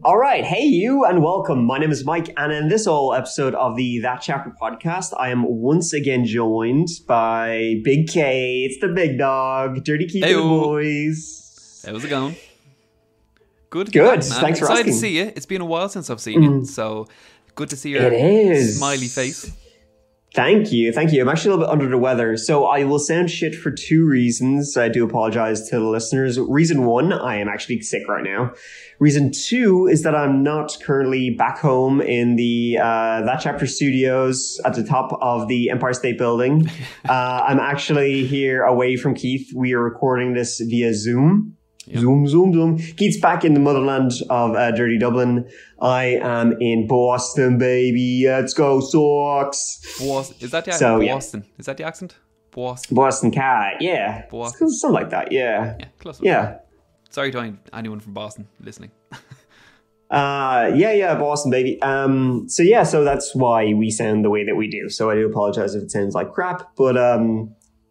All right, hey you, and welcome. My name is Mike, and in this whole episode of the That Chapter podcast, I am once again joined by Big K. It's the big dog, Dirty Keith and the boys. How's it going? Good. Good. Back, man. Thanks for asking. Excited to see you. It's been a while since I've seen you, so good to see your smiley face. Thank you. I'm actually a little bit under the weather, so I will sound shit for two reasons. I do apologize to the listeners. Reason one, I am actually sick right now. Reason two is that I'm not currently back home in the That Chapter studios at the top of the Empire State Building. I'm actually here away from Keith. We are recording this via Zoom. Yep. Zoom. Keith's back in the motherland of Dirty Dublin. I am in Boston, baby. Let's go, Sox. Is that the accent? Boston. Yeah. Is that the accent? Boston cat, yeah. Boston. Something like that, yeah. Yeah, close enough. Yeah. Sorry to anyone from Boston listening. Boston, baby. So that's why we sound the way that we do. So I do apologize if it sounds like crap, but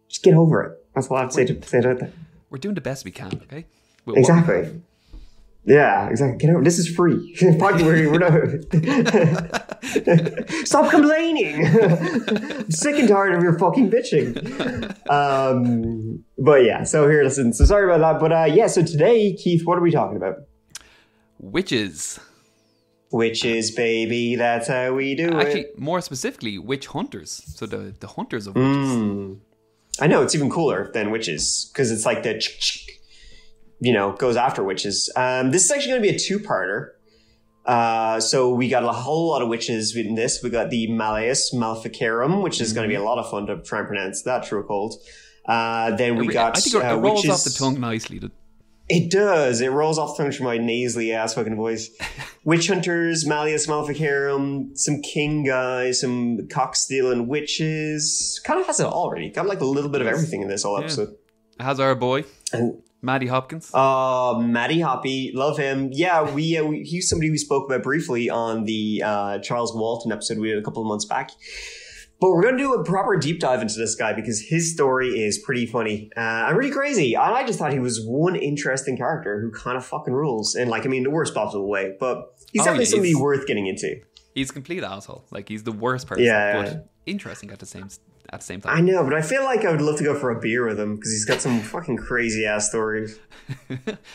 just get over it. That's all I have to say to it. We're doing the best we can, okay? Exactly. Yeah, exactly. Get over. This is free. We're not. Stop complaining. I'm sick and tired of your fucking bitching. But yeah, so here, listen. So sorry about that. But so today, Keith, what are we talking about? Witches. Witches, baby. That's how we do it. Actually, more specifically, witch hunters. So the hunters of witches. I know, it's even cooler than witches because it's like the goes after witches. This is actually going to be a two-parter. So we got a whole lot of witches in this. We got the Malleus, Maleficarum, which is going to be a lot of fun to try and pronounce that true or cold. Then we got I think it rolls witches. off the tongue nicely. It does. It rolls off the tongue from my nasally ass fucking voice. Witch hunters, Malleus, Maleficarum, some king guys, some cock stealing witches. Kind of has it all already. Got like a little bit of everything in this whole episode. It has our boy. Maddie Hopkins. Maddie Hoppy, love him. Yeah, he's somebody we spoke about briefly on the Charles Walton episode we did a couple of months back. But we're going to do a proper deep dive into this guy because his story is pretty funny and really crazy. And I just thought he was one interesting character who kind of fucking rules in the worst possible way. But he's definitely somebody worth getting into. He's a complete asshole. Like, he's the worst person, but interesting at the same time. I know, but I feel like I would love to go for a beer with him because he's got some fucking crazy ass stories.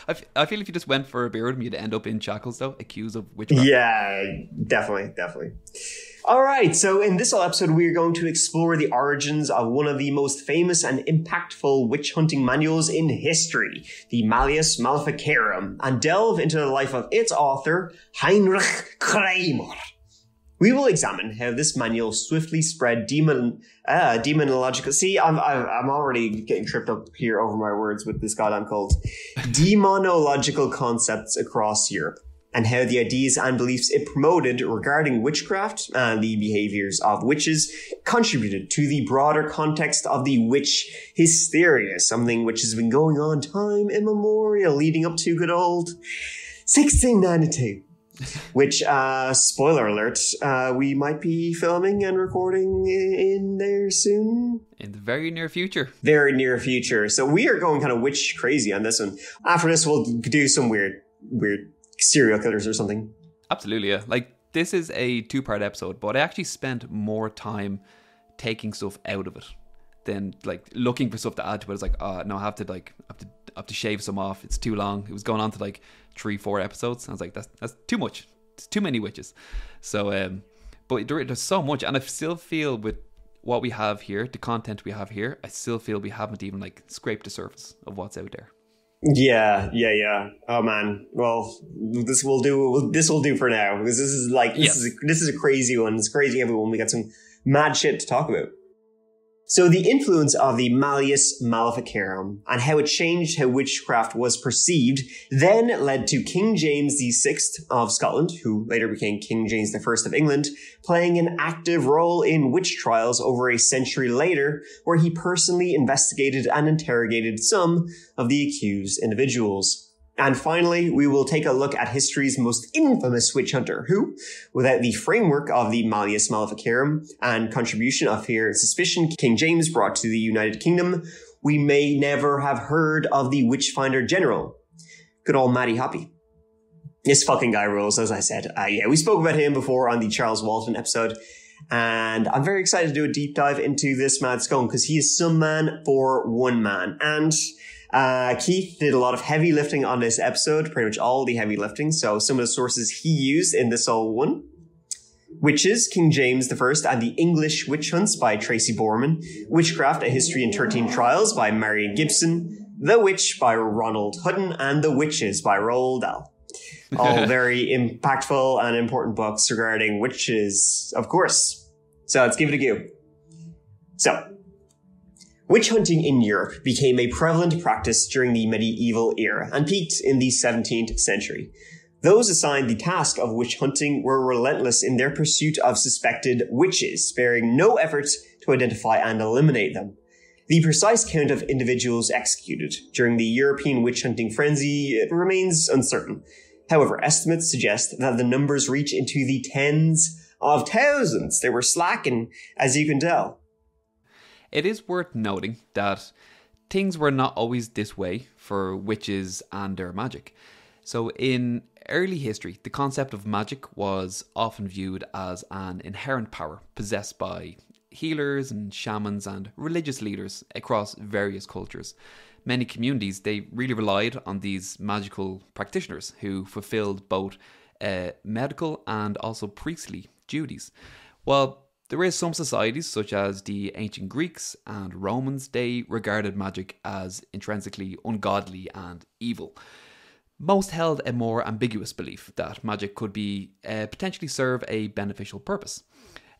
I feel if you just went for a beer with him, you'd end up in shackles, though, accused of witchcraft. Yeah, definitely. All right, so in this whole episode, we are going to explore the origins of one of the most famous and impactful witch hunting manuals in history, the Malleus Maleficarum, and delve into the life of its author, Heinrich Kramer. We will examine how this manual swiftly spread demonological... See, I'm already getting tripped up here over my words with this goddamn cult. Demonological concepts across Europe, and how the ideas and beliefs it promoted regarding witchcraft and the behaviors of witches contributed to the broader context of the witch hysteria, something which has been going on time immemorial, leading up to good old 1692. Which, spoiler alert, we might be filming and recording in there soon. In the very near future. Very near future. So we are going kind of witch crazy on this one. After this, we'll do some weird serial killers or something. Absolutely, yeah. Like, this is a two-part episode, but I actually spent more time taking stuff out of it than, like, looking for stuff to add to it. It's like, no, I have to shave some off. It's too long. It was going on to, like, 3-4 episodes. I was like, that's too much. It's too many witches. So, but there's so much, and I still feel with what we have here, the content we have here, I still feel we haven't even like scraped the surface of what's out there. Yeah. Oh man. Well, this will do for now because this is a crazy one. It's a crazy everyone. We got some mad shit to talk about. So the influence of the Malleus Maleficarum and how it changed how witchcraft was perceived then led to King James VI of Scotland, who later became King James I of England, playing an active role in witch trials over a century later, where he personally investigated and interrogated some of the accused individuals. And finally, we will take a look at history's most infamous witch hunter, who, without the framework of the Malleus Maleficarum and contribution of fear and suspicion King James brought to the United Kingdom, we may never have heard of the Witchfinder General. Good old Maddie Hoppy. This fucking guy rules, as I said. Yeah, we spoke about him before on the Charles Walton episode, and I'm very excited to do a deep dive into this mad scone because he is some man for one man. And Keith did a lot of heavy lifting on this episode, pretty much all the heavy lifting. So some of the sources he used in this all one: Witches, King James I and the English Witch Hunts by Tracy Borman, Witchcraft, A History in 13 Trials by Marion Gibson, The Witch by Ronald Hutton, and The Witches by Roald Dahl. All very impactful and important books regarding witches, of course. So let's give it a go. So, witch hunting in Europe became a prevalent practice during the medieval era and peaked in the 17th century. Those assigned the task of witch hunting were relentless in their pursuit of suspected witches, sparing no effort to identify and eliminate them. The precise count of individuals executed during the European witch hunting frenzy remains uncertain. However, estimates suggest that the numbers reach into the tens of thousands. They were slacking, as you can tell. It is worth noting that things were not always this way for witches and their magic. So in early history, the concept of magic was often viewed as an inherent power possessed by healers and shamans and religious leaders across various cultures. Many communities, they really relied on these magical practitioners who fulfilled both medical and also priestly duties. While there is some societies, such as the ancient Greeks and Romans, they regarded magic as intrinsically ungodly and evil. Most held a more ambiguous belief that magic could be potentially serve a beneficial purpose.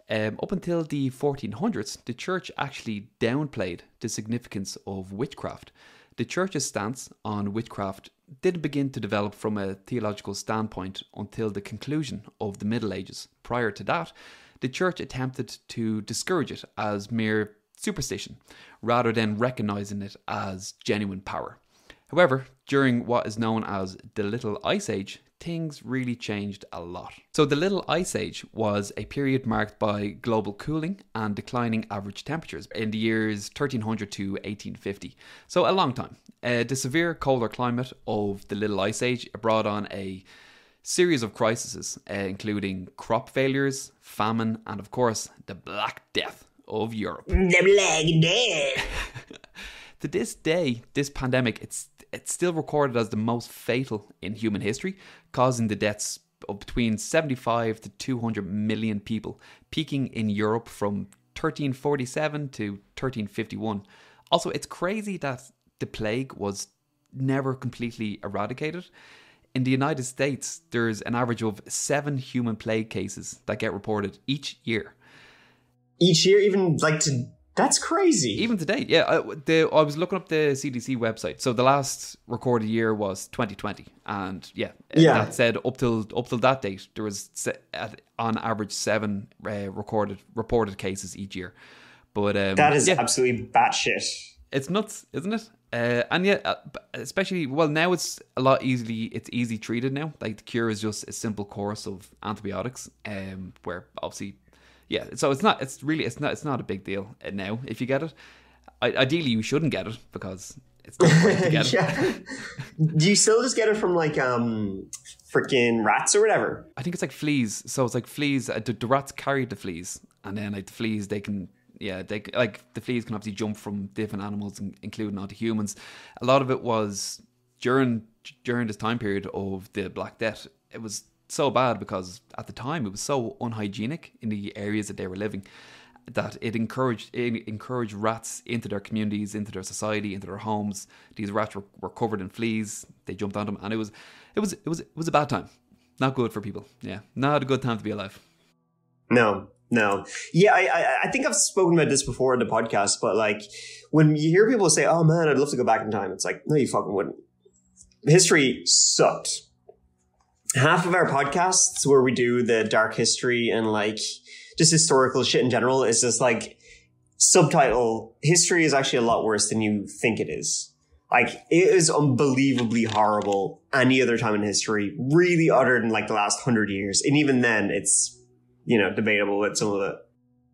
Up until the 1400s, the church actually downplayed the significance of witchcraft. The church's stance on witchcraft didn't begin to develop from a theological standpoint until the conclusion of the Middle Ages. Prior to that, the church attempted to discourage it as mere superstition, rather than recognizing it as genuine power. However, during what is known as the Little Ice Age, things really changed a lot. So the Little Ice Age was a period marked by global cooling and declining average temperatures in the years 1300 to 1850. So a long time. The severe colder climate of the Little Ice Age brought on a series of crises, including crop failures, famine, and of course, the Black Death of Europe. The Black Death! To this day, this pandemic, it's still recorded as the most fatal in human history, causing the deaths of between 75 to 200 million people, peaking in Europe from 1347 to 1351. Also, it's crazy that the plague was never completely eradicated. In the United States, there's an average of 7 human plague cases that get reported each year. Each year, even that's crazy. Even today, yeah. I was looking up the CDC website. So the last recorded year was 2020, and that said up till that date, there was on average 7 reported cases each year. But that is absolutely batshit. It's nuts, isn't it? And especially now it's a lot easy treated now. Like the cure is just a simple course of antibiotics, where obviously. Yeah, so it's not a big deal now if you get it. Ideally, you shouldn't get it because it's not great to get it. Do you still just get it from freaking rats or whatever? I think it's like fleas. So it's like fleas. The rats carry the fleas, and then the fleas the fleas can obviously jump from different animals, including onto humans. A lot of it was during this time period of the Black Death. It was so bad because at the time it was so unhygienic in the areas that they were living that it encouraged rats into their communities, into their society, into their homes. These rats were covered in fleas. They jumped on them, and it was a bad time. Not good for people. Yeah, not a good time to be alive. No. Yeah, I think I've spoken about this before in the podcast, but when you hear people say, "Oh man, I'd love to go back in time," it's like, no, you fucking wouldn't. History sucked. Half of our podcasts where we do the dark history and just historical shit in general is just subtitle, history is actually a lot worse than you think it is. It is unbelievably horrible any other time in history, really other than the last 100 years. And even then it's, debatable with some of it.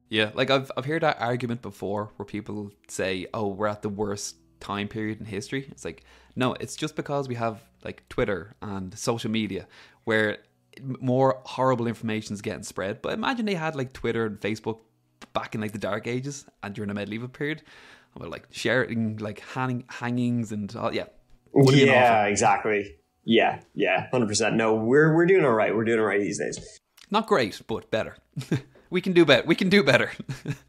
Yeah, I've heard that argument before where people say, oh, we're at the worst time period in history. It's like, no, it's just because we have Twitter and social media where more horrible information is getting spread. But imagine they had like Twitter and Facebook back in like the Dark Ages and during the medieval period, about like sharing like hangings and all. Yeah. Yeah, exactly. Yeah, 100%. No, we're doing all right. We're doing all right these days. Not great, but better. We can do better.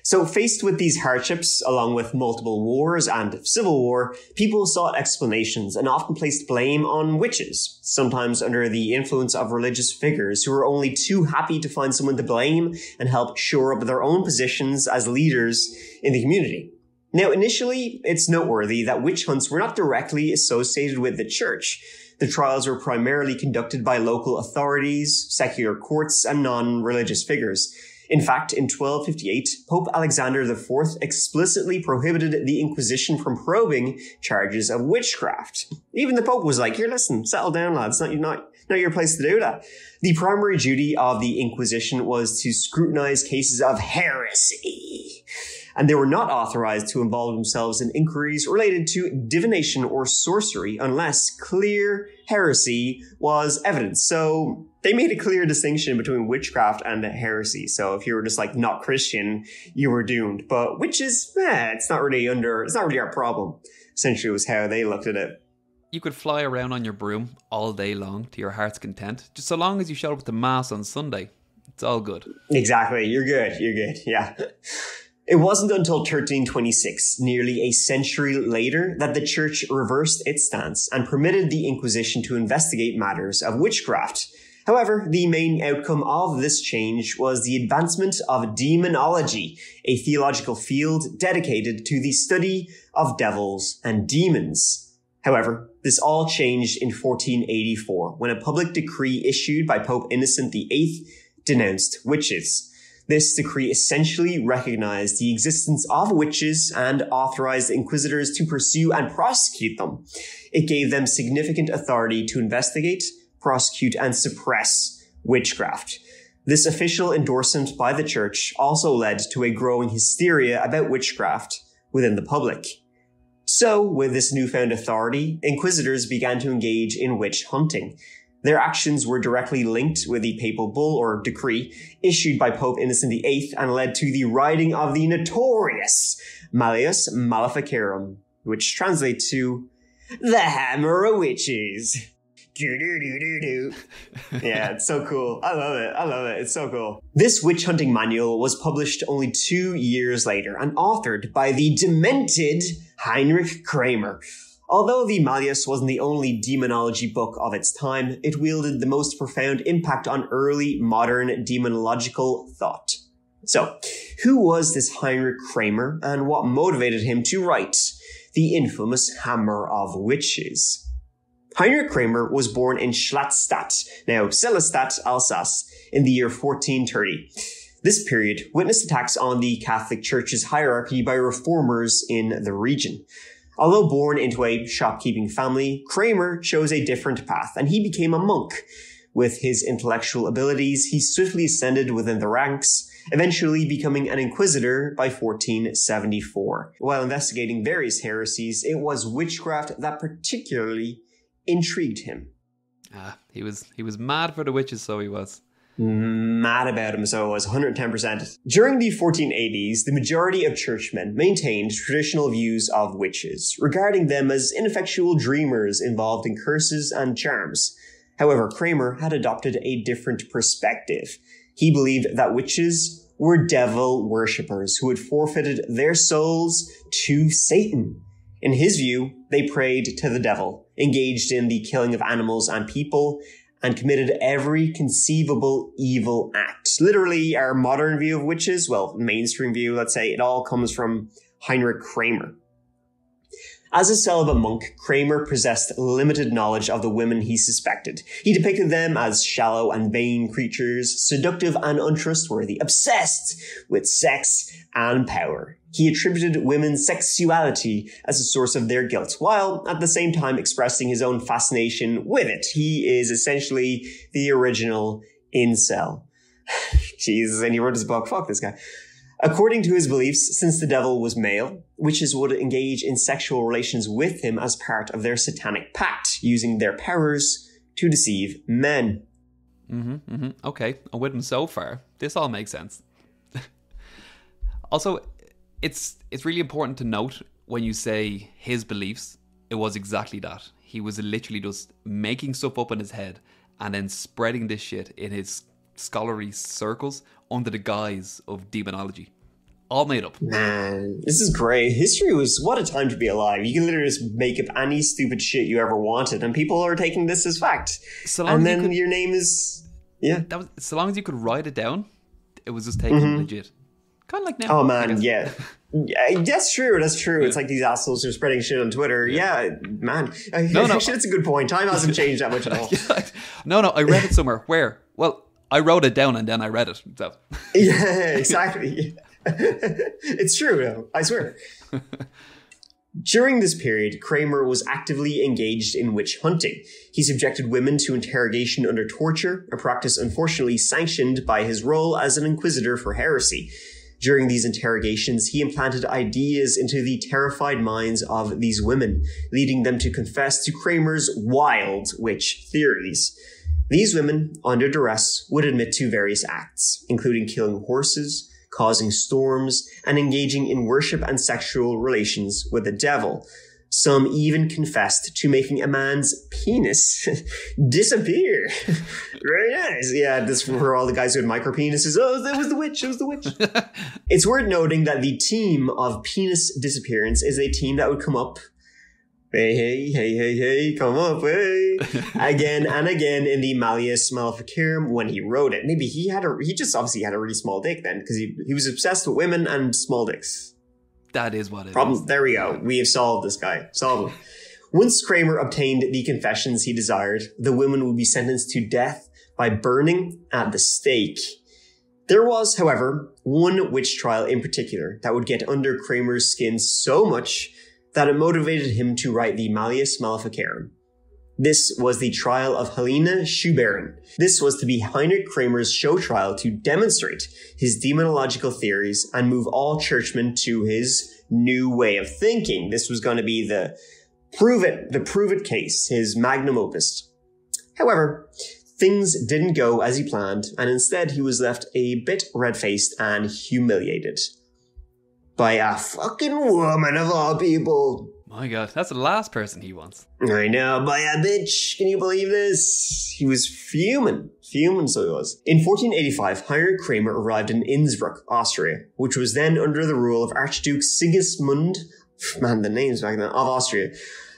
So faced with these hardships, along with multiple wars and civil war, people sought explanations and often placed blame on witches, sometimes under the influence of religious figures who were only too happy to find someone to blame and help shore up their own positions as leaders in the community. Now, initially, it's noteworthy that witch hunts were not directly associated with the church. The trials were primarily conducted by local authorities, secular courts, and non-religious figures. In fact, in 1258, Pope Alexander IV explicitly prohibited the Inquisition from probing charges of witchcraft. Even the Pope was like, here, listen, settle down, lads. Not your place to do that. The primary duty of the Inquisition was to scrutinize cases of heresy, and they were not authorized to involve themselves in inquiries related to divination or sorcery unless clear heresy was evident. So they made a clear distinction between witchcraft and heresy. So if you were just like not Christian, you were doomed. But witches, it's not really our problem. Essentially was how they looked at it. You could fly around on your broom all day long to your heart's content, just so long as you showed up to Mass on Sunday. It's all good. Exactly. You're good. Yeah. It wasn't until 1326, nearly a century later, that the church reversed its stance and permitted the Inquisition to investigate matters of witchcraft. However, the main outcome of this change was the advancement of demonology, a theological field dedicated to the study of devils and demons. However, this all changed in 1484, when a public decree issued by Pope Innocent VIII denounced witches. This decree essentially recognized the existence of witches and authorized inquisitors to pursue and prosecute them. It gave them significant authority to investigate, prosecute, and suppress witchcraft. This official endorsement by the church also led to a growing hysteria about witchcraft within the public. So, with this newfound authority, inquisitors began to engage in witch hunting. Their actions were directly linked with the papal bull or decree issued by Pope Innocent VIII and led to the writing of the notorious Malleus Maleficarum, which translates to the Hammer of Witches. Yeah, it's so cool. I love it. It's so cool. This witch hunting manual was published only 2 years later and authored by the demented Heinrich Kramer. Although the Malleus wasn't the only demonology book of its time, it wielded the most profound impact on early modern demonological thought. So, who was this Heinrich Kramer and what motivated him to write the infamous Hammer of Witches? Heinrich Kramer was born in Schlattstadt, now Sélestat, Alsace, in the year 1430. This period witnessed attacks on the Catholic Church's hierarchy by reformers in the region. Although born into a shopkeeping family, Kramer chose a different path, and he became a monk. With his intellectual abilities, he swiftly ascended within the ranks, eventually becoming an inquisitor by 1474. While investigating various heresies, it was witchcraft that particularly intrigued him. He was mad for the witches, so he was. Mad about him, so it was 110%. During the 1480s, the majority of churchmen maintained traditional views of witches, regarding them as ineffectual dreamers involved in curses and charms. However, Kramer had adopted a different perspective. He believed that witches were devil worshippers who had forfeited their souls to Satan. In his view, they prayed to the devil, engaged in the killing of animals and people, and committed every conceivable evil act. Literally, our modern view of witches, well, mainstream view, let's say, it all comes from Heinrich Kramer. As a celibate monk, Kramer possessed limited knowledge of the women he suspected. He depicted them as shallow and vain creatures, seductive and untrustworthy, obsessed with sex and power. He attributed women's sexuality as a source of their guilt, while at the same time expressing his own fascination with it. He is essentially the original incel. Jesus, and he wrote his book. Fuck this guy. According to his beliefs, since the devil was male, witches would engage in sexual relations with him as part of their satanic pact, using their powers to deceive men. Okay, I'm with him so far. This all makes sense. Also, it's really important to note when you say his beliefs, it was exactly that. He was literally just making stuff up in his head and then spreading this shit in his scholarly circles under the guise of demonology. All made up. Man, this is great. History was, what a time to be alive. You can literally just make up any stupid shit you ever wanted, and people are taking this as fact. And then your name is... Yeah. So long as you could write it down, it was just taken legit. Kind of like now. Oh, man, yeah. Yeah, that's true. That's true. Yeah. It's like these assholes who are spreading shit on Twitter. Yeah, man. No. Actually, that's a good point. Time hasn't changed that much at all. No, I read it somewhere. Where? Well, I wrote it down and then I read it. So. Yeah, exactly. It's true, though. I swear. During this period, Kramer was actively engaged in witch hunting. He subjected women to interrogation under torture, a practice unfortunately sanctioned by his role as an inquisitor for heresy. During these interrogations, he implanted ideas into the terrified minds of these women, leading them to confess to Kramer's wild witch theories. These women, under duress, would admit to various acts, including killing horses, causing storms, and engaging in worship and sexual relations with the devil. Some even confessed to making a man's penis disappear. Very nice. Yeah, this for all the guys who had micro penises. Oh, that was the witch. It was the witch. It's worth noting that the team of penis disappearance is a team that would come up. Hey, come up, hey. Again and again in the Malleus Maleficarum when he wrote it. Maybe he just obviously had a really small dick then, because he was obsessed with women and small dicks. That is what it is. There we go. We have solved this guy. Solved him. Once Kramer obtained the confessions he desired, the women would be sentenced to death by burning at the stake. There was, however, one witch trial in particular that would get under Kramer's skin so much that it motivated him to write the Malleus Maleficarum. This was the trial of Helena Schuberen. This was to be Heinrich Kramer's show trial to demonstrate his demonological theories and move all churchmen to his new way of thinking. This was going to be the prove it case, his magnum opus. However, things didn't go as he planned, and instead he was left a bit red-faced and humiliated. By a fucking woman of all people. My God, that's the last person he wants. I know, by a bitch. Can you believe this? He was fuming. Fuming, so he was. In 1485, Heinrich Kramer arrived in Innsbruck, Austria, which was then under the rule of Archduke Sigismund, man, the names back then, of Austria.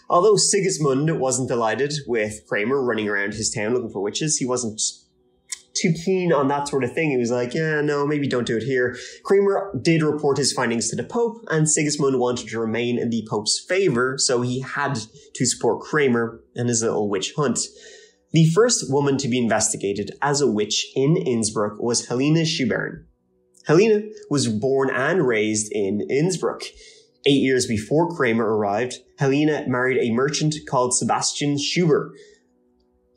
Although Sigismund wasn't delighted with Kramer running around his town looking for witches, he wasn't too keen on that sort of thing. He was like, yeah, no, maybe don't do it here. Kramer did report his findings to the Pope, and Sigismund wanted to remain in the Pope's favor, so he had to support Kramer and his little witch hunt. The first woman to be investigated as a witch in Innsbruck was Helena Schuberen. Helena was born and raised in Innsbruck. 8 years before Kramer arrived, Helena married a merchant called Sebastian Schuber.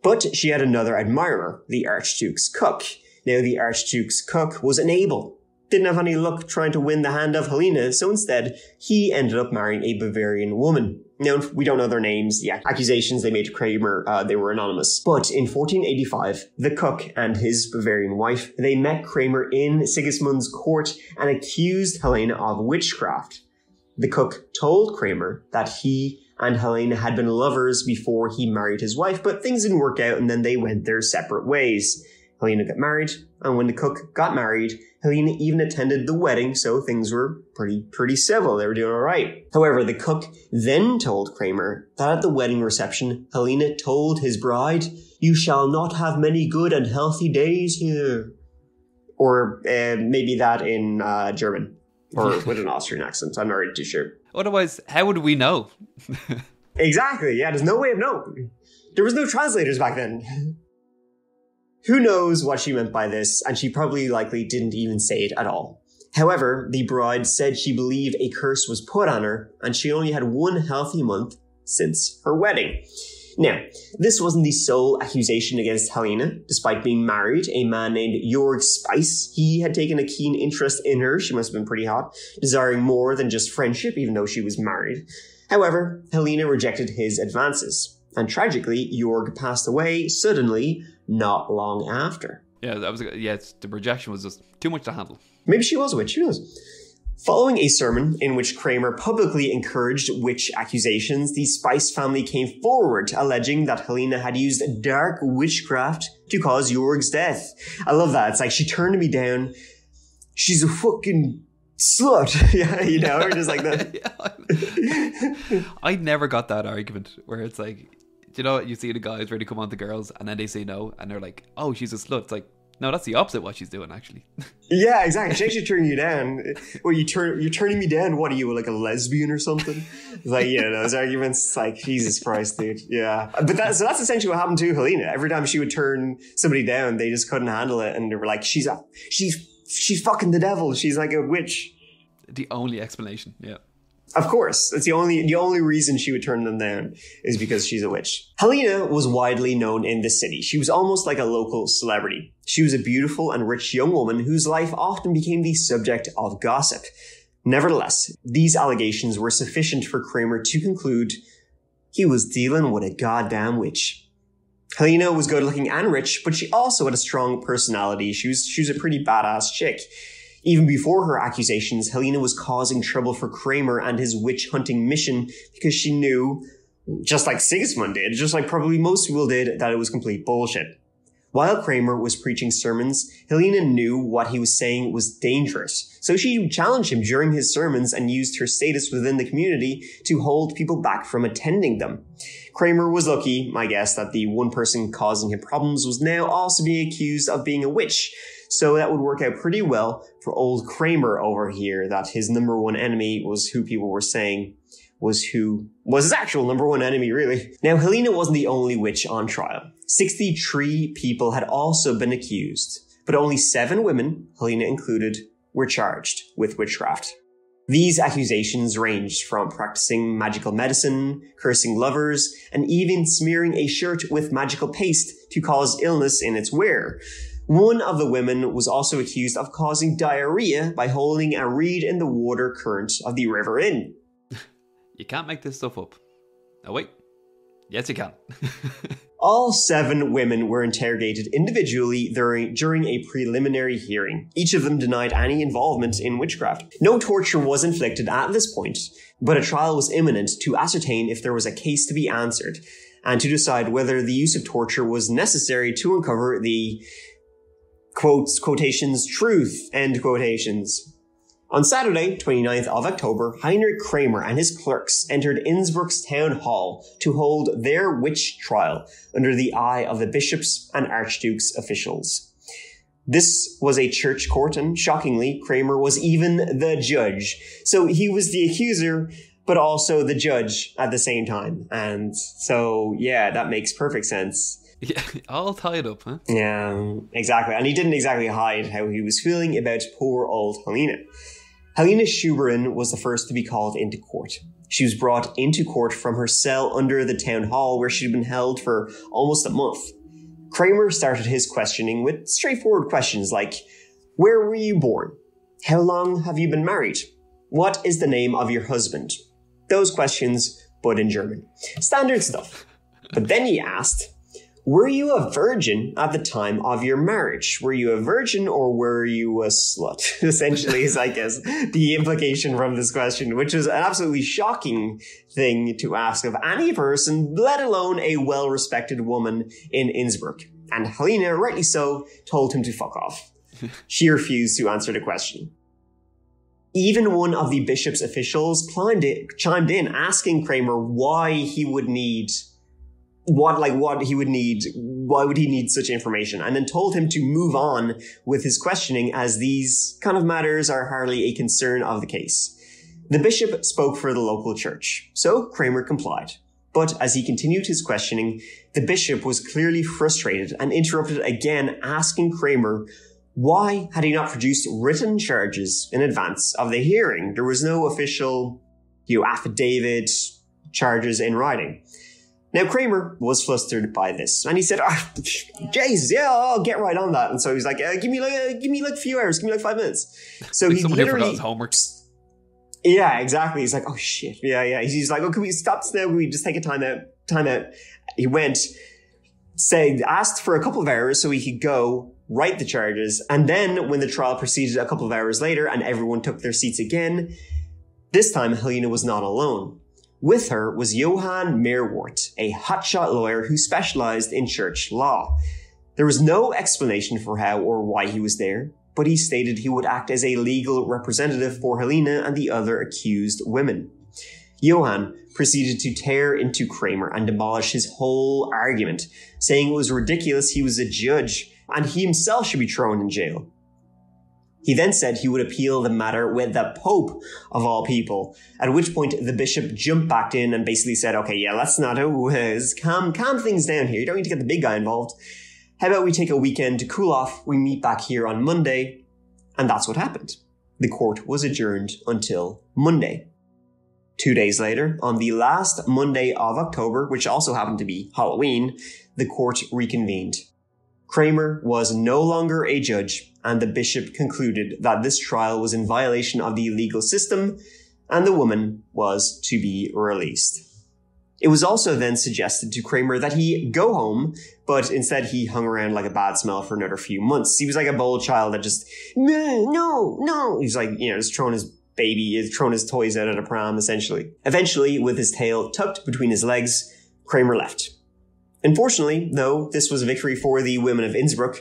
But she had another admirer, the Archduke's cook. Now, the Archduke's cook was unable, didn't have any luck trying to win the hand of Helena, so instead, he ended up marrying a Bavarian woman. Now, we don't know their names, the accusations they made to Kramer, they were anonymous. But in 1485, the cook and his Bavarian wife, they met Kramer in Sigismund's court and accused Helena of witchcraft. The cook told Kramer that he and Helena had been lovers before he married his wife, but things didn't work out and then they went their separate ways. Helena got married, and when the cook got married, Helena even attended the wedding, so things were pretty civil. They were doing all right. However, the cook then told Kramer that at the wedding reception, Helena told his bride, "You shall not have many good and healthy days here." Or maybe that in German. Or with an Austrian accent. I'm not really too sure. Otherwise, how would we know? Exactly. Yeah, there's no way of knowing. There was no translators back then. Who knows what she meant by this, and she probably likely didn't even say it at all. However, the bride said she believed a curse was put on her, and she only had one healthy month since her wedding. Now, this wasn't the sole accusation against Helena. Despite being married, a man named Jörg Spice, he had taken a keen interest in her. She must have been pretty hot, desiring more than just friendship, even though she was married. However, Helena rejected his advances, and tragically, Jörg passed away suddenly not long after. Yeah, the rejection was just too much to handle. Maybe she was a witch, who knows? Following a sermon in which Kramer publicly encouraged witch accusations, the Spice family came forward alleging that Helena had used dark witchcraft to cause Jorg's death. I love that. It's like, she turned me down. She's a fucking slut. Yeah, you know, or just like that. I never got that argument where it's like, you know, you see the guys ready to come on to girls and then they say no and they're like, oh, she's a slut. It's like, no, that's the opposite of what she's doing, actually. Yeah, exactly. She's actually turning you down. Well, you're turning me down. What are you, like a lesbian or something? It's like, yeah, those arguments. It's like, Jesus Christ, dude. Yeah, but that's essentially what happened to Helena. Every time she would turn somebody down, they just couldn't handle it, and they were like, she's fucking the devil. She's like a witch. The only explanation, yeah. Of course, it's the only reason she would turn them down is because she's a witch. Helena was widely known in the city. She was almost like a local celebrity. She was a beautiful and rich young woman whose life often became the subject of gossip. Nevertheless, these allegations were sufficient for Kramer to conclude he was dealing with a goddamn witch. Helena was good looking and rich, but she also had a strong personality. She was a pretty badass chick. Even before her accusations, Helena was causing trouble for Kramer and his witch hunting mission because she knew, just like Sigismund did, just like probably most people did, that it was complete bullshit. While Kramer was preaching sermons, Helena knew what he was saying was dangerous, so she challenged him during his sermons and used her status within the community to hold people back from attending them. Kramer was lucky, I guess, that the one person causing him problems was now also being accused of being a witch, so that would work out pretty well for old Kramer over here, that his number one enemy was who people were saying was his actual number one enemy, really. Now, Helena wasn't the only witch on trial. 63 people had also been accused, but only 7 women, Helena included, were charged with witchcraft. These accusations ranged from practicing magical medicine, cursing lovers, and even smearing a shirt with magical paste to cause illness in its wearer. One of the women was also accused of causing diarrhea by holding a reed in the water current of the River Inn. You can't make this stuff up. Oh, wait. Yes, you can. All 7 women were interrogated individually during a preliminary hearing. Each of them denied any involvement in witchcraft. No torture was inflicted at this point, but a trial was imminent to ascertain if there was a case to be answered and to decide whether the use of torture was necessary to uncover the quotations, truth, end quotations. On Saturday, 29th of October, Heinrich Kramer and his clerks entered Innsbruck's town hall to hold their witch trial under the eye of the bishops and archduke's officials. This was a church court, and shockingly, Kramer was even the judge. So he was the accuser, but also the judge at the same time. And so, yeah, that makes perfect sense. Yeah, all tied up, huh? Yeah, exactly. And he didn't exactly hide how he was feeling about poor old Helena. Helena Schuberin was the first to be called into court. She was brought into court from her cell under the town hall where she'd been held for almost a month. Kramer started his questioning with straightforward questions like, where were you born? How long have you been married? What is the name of your husband? Those questions, but in German. Standard stuff. But then he asked, were you a virgin at the time of your marriage? Were you a virgin or were you a slut? Essentially is, I guess, the implication from this question, which is an absolutely shocking thing to ask of any person, let alone a well-respected woman in Innsbruck. And Helena, rightly so, told him to fuck off. She refused to answer the question. Even one of the bishop's officials chimed in asking Kramer why he would need why would he need such information, and then told him to move on with his questioning as these kind of matters are hardly a concern of the case. The bishop spoke for the local church, so Kramer complied. But as he continued his questioning, the bishop was clearly frustrated and interrupted again, asking Kramer why had he not produced written charges in advance of the hearing. There was no official, affidavit, charges in writing. Now, Kramer was flustered by this, and he said, Jesus, yeah, I'll get right on that. And so he's like, give me like a few hours, give me like 5 minutes. So he literally... his homework. Yeah, exactly. He's like, oh shit. Yeah. He's like, oh, can we stop this now? Can we just take a time out? He went, asked for a couple of hours so he could go write the charges. And then when the trial proceeded a couple of hours later and everyone took their seats again, this time Helena was not alone. With her was Johann Meerwart, a hotshot lawyer who specialized in church law. There was no explanation for how or why he was there, but he stated he would act as a legal representative for Helena and the other accused women. Johann proceeded to tear into Kramer and demolish his whole argument, saying it was ridiculous he was a judge and he himself should be thrown in jail. He then said he would appeal the matter with the Pope, of all people, at which point the bishop jumped back in and basically said, okay, yeah, let's not calm things down here. You don't need to get the big guy involved. How about we take a weekend to cool off? We meet back here on Monday. And that's what happened. The court was adjourned until Monday. 2 days later, on the last Monday of October, which also happened to be Halloween, the court reconvened. Kramer was no longer a judge, and the bishop concluded that this trial was in violation of the legal system, and the woman was to be released. It was also then suggested to Kramer that he go home, but instead he hung around like a bad smell for another few months. He was like a bold child that just, no. He's like, just throwing his toys out at a pram, essentially. Eventually, with his tail tucked between his legs, Kramer left. Unfortunately, though, this was a victory for the women of Innsbruck,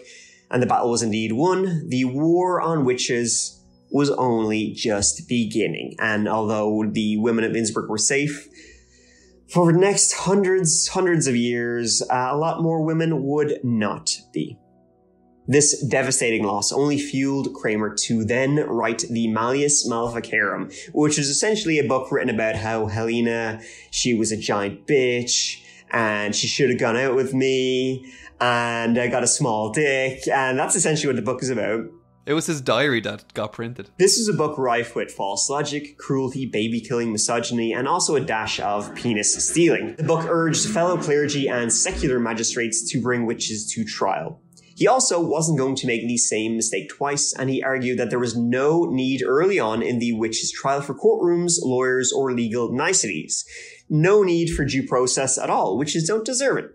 and the battle was indeed won. The war on witches was only just beginning, and although the women of Innsbruck were safe, for the next hundreds of years, a lot more women would not be. This devastating loss only fueled Kramer to then write the Malleus Maleficarum, which is essentially a book written about how Helena, she was a giant bitch, and she should have gone out with me, and I got a small dick, and that's essentially what the book is about. It was his diary that got printed. This is a book rife with false logic, cruelty, baby-killing, misogyny, and also a dash of penis stealing. The book urged fellow clergy and secular magistrates to bring witches to trial. He also wasn't going to make the same mistake twice, and he argued that there was no need early on in the witches' trial for courtrooms, lawyers, or legal niceties. No need for due process at all. Witches don't deserve it.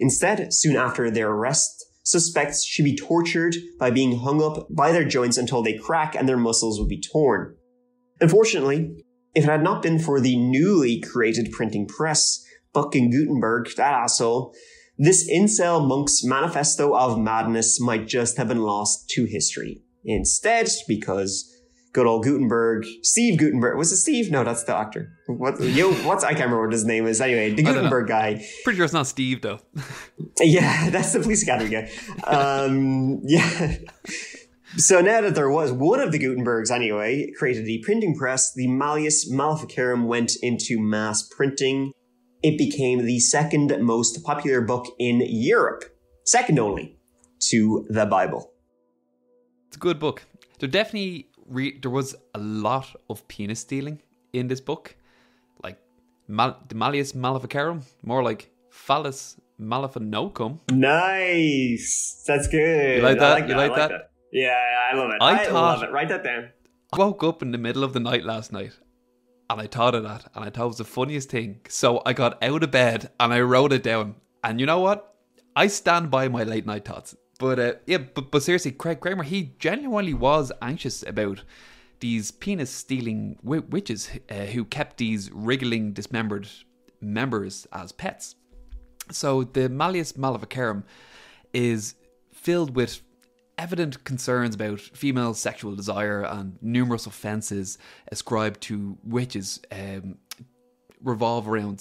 Instead, soon after their arrest, suspects should be tortured by being hung up by their joints until they crack and their muscles would be torn. Unfortunately, if it had not been for the newly created printing press, Buck and Gutenberg, that asshole, this incel monk's manifesto of madness might just have been lost to history. Instead, because good old Gutenberg, Steve Gutenberg, was it Steve? No, that's the actor. I can't remember what his name is. Anyway, the Gutenberg guy. Pretty sure it's not Steve though. Yeah, that's the police academy guy. Yeah. So now that there was one of the Gutenbergs anyway, created the printing press, the Malleus Maleficarum went into mass printing. It became the second most popular book in Europe, second only to the Bible. It's a good book. There was a lot of penis stealing in this book. Like the Malleus Maleficarum, more like Phallus Maleficarum. Nice. That's good. You like that? I like that? Yeah, I love it. I love it. Write that down. I woke up in the middle of the night last night and I thought of that, and I thought it was the funniest thing. So I got out of bed and I wrote it down. And you know what? I stand by my late night thoughts. But but seriously, Craig Kramer, he genuinely was anxious about these penis-stealing witches who kept these wriggling, dismembered members as pets. So the Malleus Maleficarum is filled with evident concerns about female sexual desire, and numerous offences ascribed to witches revolved around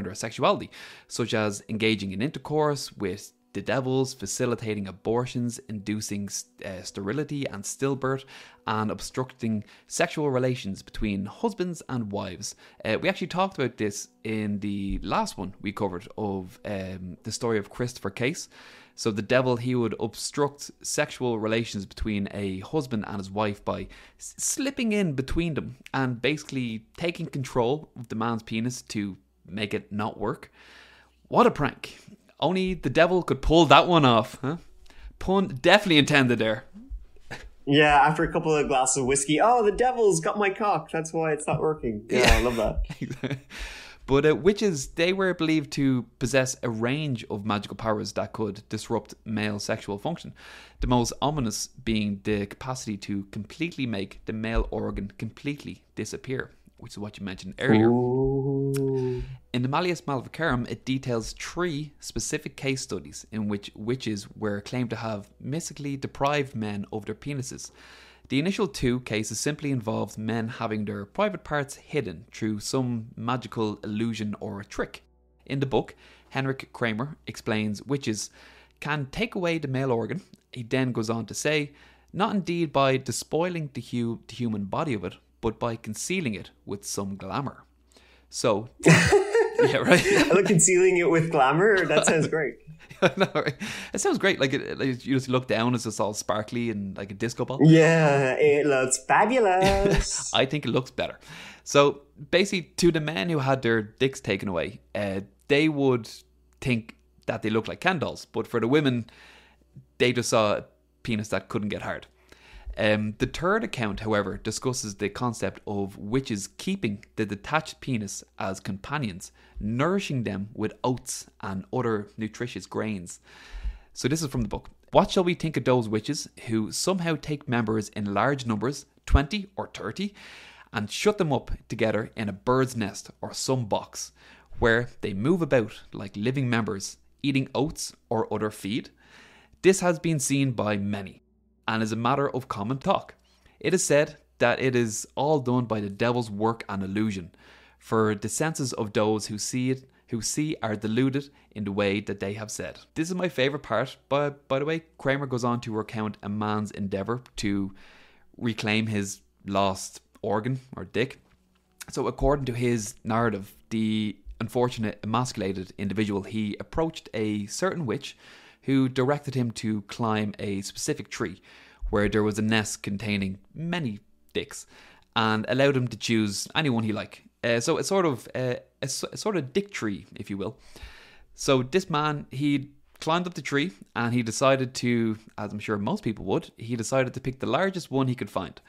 their sexuality, such as engaging in intercourse with the devils, facilitating abortions, inducing sterility and stillbirth, and obstructing sexual relations between husbands and wives. We actually talked about this in the last one we covered of the story of Christopher Case. So the devil, he would obstruct sexual relations between a husband and his wife by slipping in between them and basically taking control of the man's penis to make it not work. What a prank. Only the devil could pull that one off, huh? Pun definitely intended there. Yeah, after a couple of glasses of whiskey, oh, the devil's got my cock. That's why it's not working. Yeah, I love that. But witches, they were believed to possess a range of magical powers that could disrupt male sexual function. The most ominous being the capacity to completely make the male organ completely disappear, which is what you mentioned earlier. Ooh. In the Malleus Maleficarum, it details 3 specific case studies in which witches were claimed to have mystically deprived men of their penises. The initial 2 cases simply involved men having their private parts hidden through some magical illusion or trick. In the book, Henrik Kramer explains witches can take away the male organ. He then goes on to say, not indeed by despoiling the human body of it, but by concealing it with some glamour. So, yeah, right. I like concealing it with glamour. That sounds great. No, right? It sounds great. Like, you just look down, it's just all sparkly and like a disco ball. Yeah, it looks fabulous. I think it looks better. So basically, to the men who had their dicks taken away, they would think that they looked like Ken dolls. But for the women, they just saw a penis that couldn't get hard. The third account, however, discusses the concept of witches keeping the detached penis as companions, nourishing them with oats and other nutritious grains. So this is from the book. What shall we think of those witches who somehow take members in large numbers, 20 or 30, and shut them up together in a bird's nest or some box, where they move about like living members, eating oats or other feed? This has been seen by many, and is a matter of common talk. It is said that it is all done by the devil's work and illusion, for the senses of those who see are deluded in the way that they have said. This is my favourite part, by the way. Kramer goes on to recount a man's endeavour to reclaim his lost organ or dick. So according to his narrative, the unfortunate emasculated individual, he approached a certain witch who directed him to climb a specific tree where there was a nest containing many dicks, and allowed him to choose anyone he liked. So it's sort of a dick tree, if you will. So this man, he climbed up the tree and he decided to, as I'm sure most people would, he decided to pick the largest one he could find.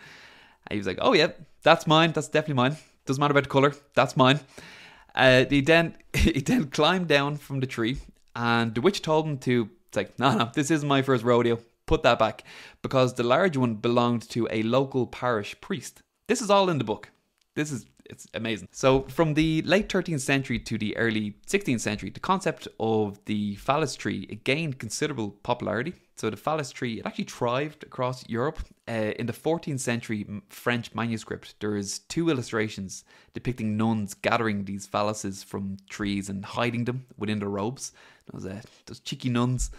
And he was like, oh yeah, that's mine, that's definitely mine. Doesn't matter about the colour, that's mine. He then climbed down from the tree, and the witch told him to, it's like, no, this isn't my first rodeo. Put that back, because the large one belonged to a local parish priest. This is all in the book. It's amazing. So from the late 13th century to the early 16th century, the concept of the phallus tree, it gained considerable popularity. So the phallus tree, it actually thrived across Europe. In the 14th century French manuscript, there is 2 illustrations depicting nuns gathering these phalluses from trees and hiding them within their robes. Those cheeky nuns.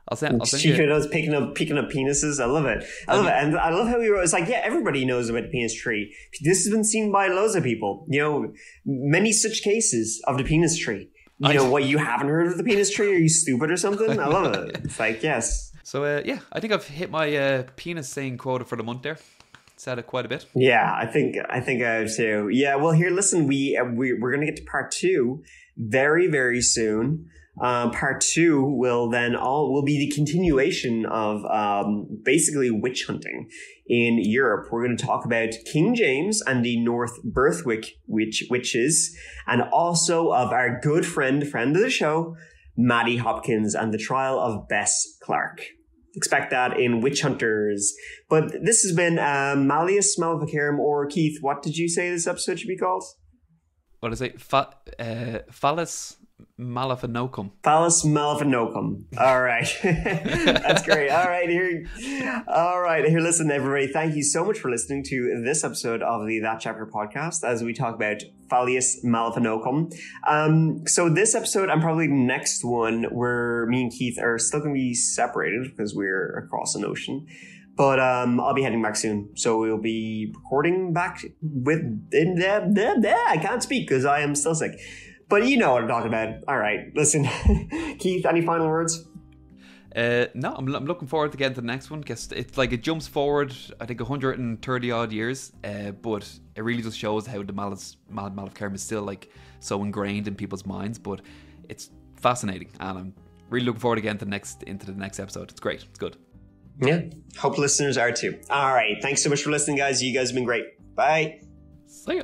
I'll send you. Those picking up penises. I love it. And I love how he wrote. It's like, yeah, everybody knows about the penis tree. This has been seen by loads of people. You know, many such cases of the penis tree. You know what? You haven't heard of the penis tree? Are you stupid or something? I love it. It's like, yes. So yeah, I think I've hit my penis saying quota for the month there. Said it quite a bit. Yeah, I think I have too. Yeah. Well, here, listen. We're gonna get to part 2 very, very soon. Part 2 will be the continuation of basically witch hunting in Europe. We're going to talk about King James and the North Berthwick witches, and also of our good friend of the show, Maddie Hopkins, and the trial of Bess Clark. Expect that in Witch Hunters. But this has been Malleus Maleficarum, or Keith, what did you say this episode should be called? What is it? Phallus Maleficarum. Phallus Maleficarum. All right. That's great. All right. Here, listen, everybody. Thank you so much for listening to this episode of the That Chapter podcast as we talk about Phallus Maleficarum. So this episode and probably the next one, where me and Keith are still going to be separated because we're across an ocean. But I'll be heading back soon. So we'll be recording back I can't speak because I am still sick. But you know what I'm talking about. All right, listen. Keith, any final words? No, I'm looking forward to getting to the next one. Guess it's like it jumps forward, I think, 130 odd years. But it really just shows how the Maleficarum is still like so ingrained in people's minds. But it's fascinating, and I'm really looking forward to getting into the next episode. It's great. It's good. Yeah, hope listeners are too. All right, thanks so much for listening, guys. You guys have been great. Bye. See ya.